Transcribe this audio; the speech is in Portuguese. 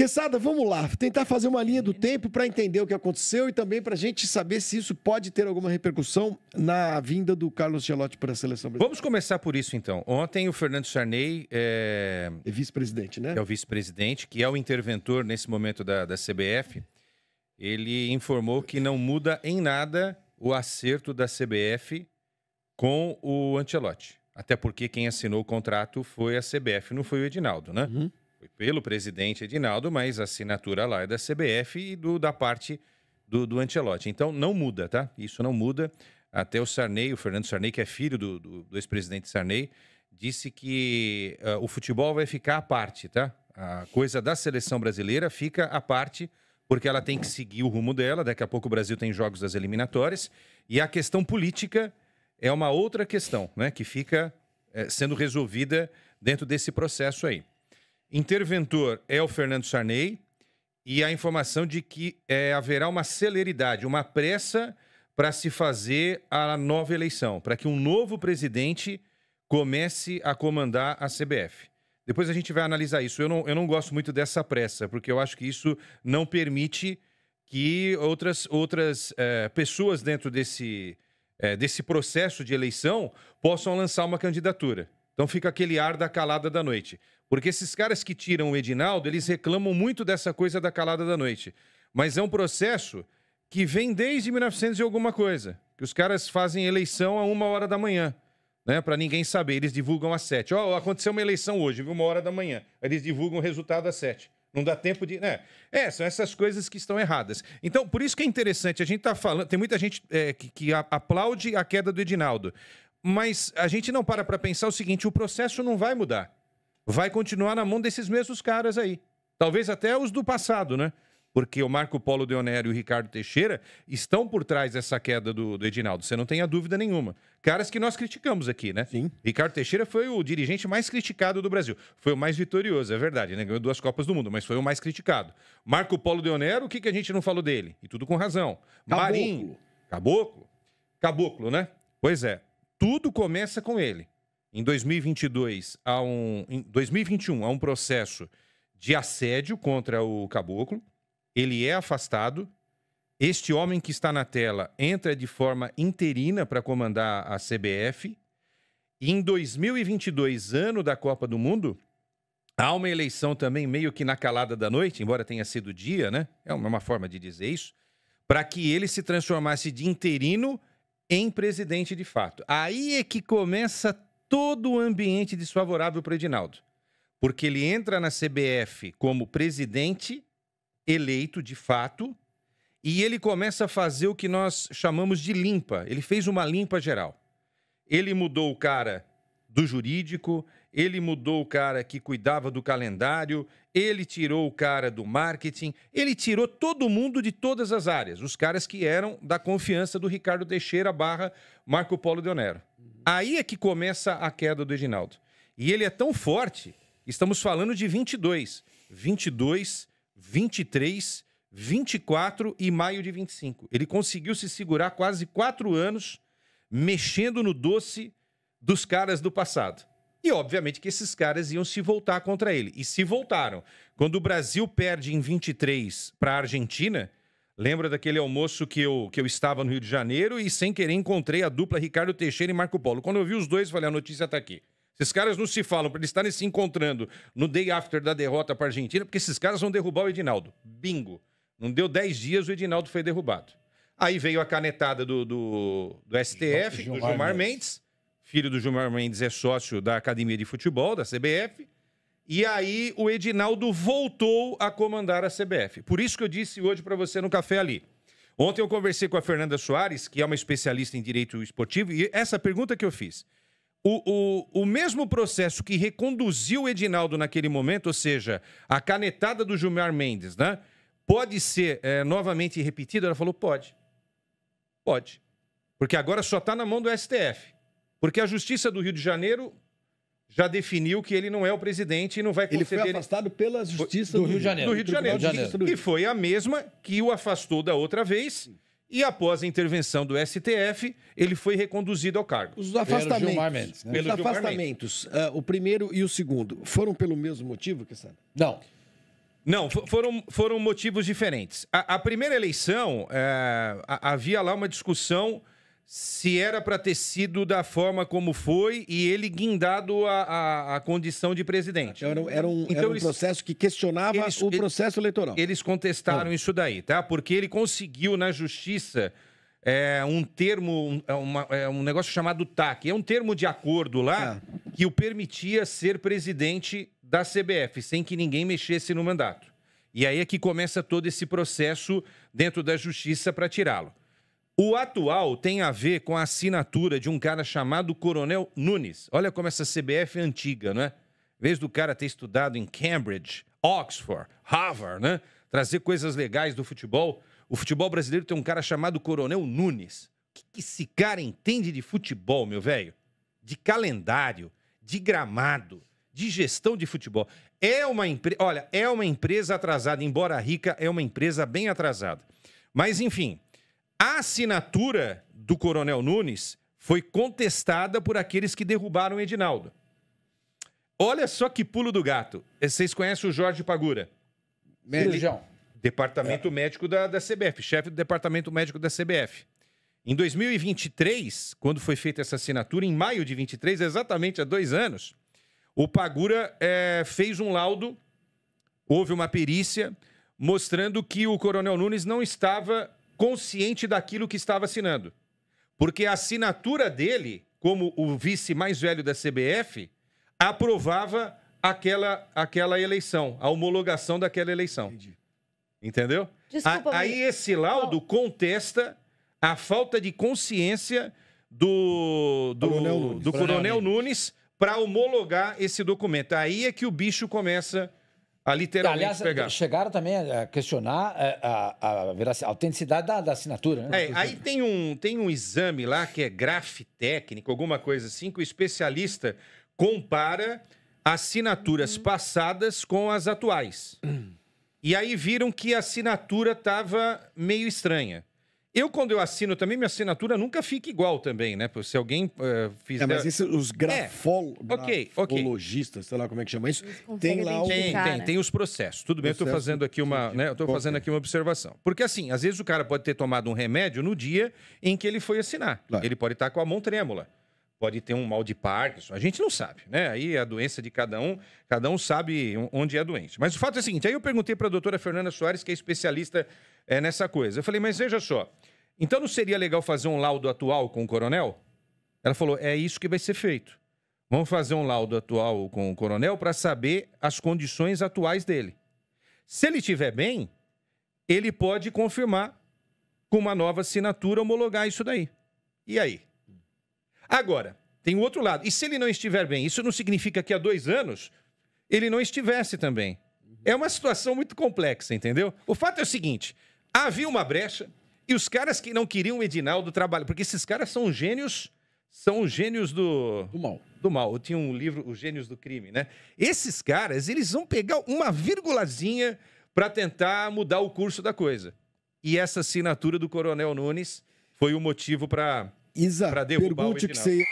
Quesada, vamos lá, tentar fazer uma linha do tempo para entender o que aconteceu e também para a gente saber se isso pode ter alguma repercussão na vinda do Carlos Ancelotti para a seleção brasileira. Vamos começar por isso, então. Ontem o Fernando Sarney É vice-presidente, né? É o vice-presidente, que é o interventor nesse momento da CBF. Ele informou que não muda em nada o acerto da CBF com o Ancelotti. Até porque quem assinou o contrato foi a CBF, não foi o Edinaldo, né? Uhum. Foi pelo presidente Edinaldo, mas a assinatura lá é da CBF e da parte do Ancelotti. Então, não muda, tá? Isso não muda. Até o Sarney, o Fernando Sarney, que é filho do ex-presidente Sarney, disse que o futebol vai ficar à parte, tá? A coisa da seleção brasileira fica à parte, porque ela tem que seguir o rumo dela. Daqui a pouco o Brasil tem jogos das eliminatórias. E a questão política é uma outra questão, né? Que fica sendo resolvida dentro desse processo aí. Interventor é o Fernando Sarney e a informação de que haverá uma celeridade, uma pressa para se fazer a nova eleição, para que um novo presidente comece a comandar a CBF. Depois a gente vai analisar isso. Eu não gosto muito dessa pressa, porque eu acho que isso não permite que outras pessoas dentro desse processo de eleição possam lançar uma candidatura. Então fica aquele ar da calada da noite. Porque esses caras que tiram o Edinaldo, eles reclamam muito dessa coisa da calada da noite. Mas é um processo que vem desde 1900 e alguma coisa. Que os caras fazem eleição a 1h da manhã, né? Para ninguém saber. Eles divulgam às 7. Aconteceu uma eleição hoje, viu? 1h da manhã. Eles divulgam o resultado às 7. Não dá tempo de... são essas coisas que estão erradas. Então, por isso que é interessante. A gente está falando... Tem muita gente que aplaude a queda do Edinaldo. Mas a gente não para pensar o seguinte: o processo não vai mudar. Vai continuar na mão desses mesmos caras aí. Talvez até os do passado, né? Porque o Marco Polo Deonero e o Ricardo Teixeira estão por trás dessa queda do Edinaldo. Você não tenha dúvida nenhuma. Caras que nós criticamos aqui, né? Sim. Ricardo Teixeira foi o dirigente mais criticado do Brasil. Foi o mais vitorioso, é verdade, né? Ganhou 2 Copas do Mundo, mas foi o mais criticado. Marco Polo Deonero, o que a gente não falou dele? E tudo com razão. Marinho. Caboclo, né? Pois é. Tudo começa com ele. Em 2021, há um processo de assédio contra o Caboclo. Ele é afastado. Este homem que está na tela entra de forma interina para comandar a CBF. E em 2022, ano da Copa do Mundo, há uma eleição também meio que na calada da noite, embora tenha sido dia, né? É uma forma de dizer isso, para que ele se transformasse de interino em presidente de fato. Aí é que começa todo o ambiente desfavorável para o Edinaldo. Porque ele entra na CBF como presidente eleito de fato e ele começa a fazer o que nós chamamos de limpa. Ele fez uma limpa geral. Ele mudou o cara do jurídico, ele mudou o cara que cuidava do calendário, ele tirou o cara do marketing, ele tirou todo mundo de todas as áreas, os caras que eram da confiança do Ricardo Teixeira / Marco Polo Deonero. Aí é que começa a queda do Edinaldo. E ele é tão forte, estamos falando de 22, 23, 24 e maio de 25. Ele conseguiu se segurar quase 4 anos mexendo no doce dos caras do passado. E, obviamente, que esses caras iam se voltar contra ele. E se voltaram. Quando o Brasil perde em 23 para a Argentina, lembra daquele almoço que eu estava no Rio de Janeiro e, sem querer, encontrei a dupla Ricardo Teixeira e Marco Polo. Quando eu vi os dois, falei, a notícia está aqui. Esses caras não se falam para eles estarem se encontrando no day after da derrota para a Argentina, porque esses caras vão derrubar o Edinaldo. Bingo. Não deu 10 dias, o Edinaldo foi derrubado. Aí veio a canetada do STF, do Gilmar Mendes. Filho do Gilmar Mendes é sócio da Academia de Futebol, da CBF. E aí o Edinaldo voltou a comandar a CBF. Por isso que eu disse hoje para você no Café Ali. Ontem eu conversei com a Fernanda Soares, que é uma especialista em direito esportivo, e essa pergunta que eu fiz. O mesmo processo que reconduziu o Edinaldo naquele momento, ou seja, a canetada do Gilmar Mendes, né? Pode ser novamente repetido? Ela falou, pode. Pode. Porque agora só está na mão do STF. Porque a Justiça do Rio de Janeiro já definiu que ele não é o presidente e não vai conceder... Ele foi afastado pela Justiça do Rio de Janeiro. Do Rio de Janeiro. E foi a mesma que o afastou da outra vez. E após a intervenção do STF, ele foi reconduzido ao cargo. Os afastamentos, pelo Gilmar Mendes, né? Os afastamentos, o primeiro e o segundo, foram pelo mesmo motivo, Quesada? Não. Não, foram motivos diferentes. A primeira eleição, havia lá uma discussão se era para ter sido da forma como foi e ele guindado a condição de presidente. Era um processo que questionava o processo eleitoral. Eles contestaram isso daí, tá? Porque ele conseguiu na justiça um termo, um negócio chamado TAC. É um termo de acordo lá que o permitia ser presidente da CBF, sem que ninguém mexesse no mandato. E aí é que começa todo esse processo dentro da justiça para tirá-lo. O atual tem a ver com a assinatura de um cara chamado Coronel Nunes. Olha como essa CBF é antiga, né? Em vez do cara ter estudado em Cambridge, Oxford, Harvard, né? Trazer coisas legais do futebol. O futebol brasileiro tem um cara chamado Coronel Nunes. O que esse cara entende de futebol, meu velho? De calendário, de gramado, de gestão de futebol. Olha, é uma empresa atrasada, embora rica, é uma empresa bem atrasada. Mas, enfim, a assinatura do Coronel Nunes foi contestada por aqueles que derrubaram o Edinaldo. Olha só que pulo do gato. Vocês conhecem o Jorge Pagura? Cirurgião. Departamento médico da CBF, chefe do departamento médico da CBF. Em 2023, quando foi feita essa assinatura, em maio de 23, exatamente há 2 anos, o Pagura fez um laudo, houve uma perícia, mostrando que o Coronel Nunes não estava consciente daquilo que estava assinando. Porque a assinatura dele, como o vice mais velho da CBF, aprovava aquela eleição, a homologação daquela eleição. Entendi. Entendeu? Desculpa, Aí esse laudo contesta a falta de consciência do Coronel Nunes para homologar esse documento. Aí é que o bicho começa a literalmente pegar. Chegaram também a questionar a autenticidade da assinatura, né? Aí tem um exame lá que é graf técnico, alguma coisa assim, que o especialista compara assinaturas passadas com as atuais. E aí viram que a assinatura estava meio estranha. Quando eu assino também, minha assinatura nunca fica igual também, né? Se alguém fizer... Mas os grafologistas, sei lá como é que chama isso, tem lá Tem os processos. Tudo bem, eu estou fazendo aqui uma observação. Porque assim, às vezes o cara pode ter tomado um remédio no dia em que ele foi assinar. Claro. Ele pode estar com a mão trêmula. Pode ter um mal de Parkinson, a gente não sabe, né? Aí a doença de cada um sabe onde é doente. Mas o fato é o seguinte, aí eu perguntei para a doutora Fernanda Soares, que é especialista nessa coisa. Eu falei, mas veja só, então não seria legal fazer um laudo atual com o coronel? Ela falou, é isso que vai ser feito. Vamos fazer um laudo atual com o coronel para saber as condições atuais dele. Se ele estiver bem, ele pode confirmar com uma nova assinatura, homologar isso daí. E aí? Agora, tem o outro lado. E se ele não estiver bem? Isso não significa que há 2 anos ele não estivesse também. É uma situação muito complexa, entendeu? O fato é o seguinte, havia uma brecha e os caras que não queriam o Edinaldo trabalham, porque esses caras são gênios do mal. Eu tinha um livro, Os Gênios do Crime, né? Esses caras, eles vão pegar uma virgulazinha para tentar mudar o curso da coisa. E essa assinatura do Coronel Nunes foi o motivo para derrubar o Edinaldo.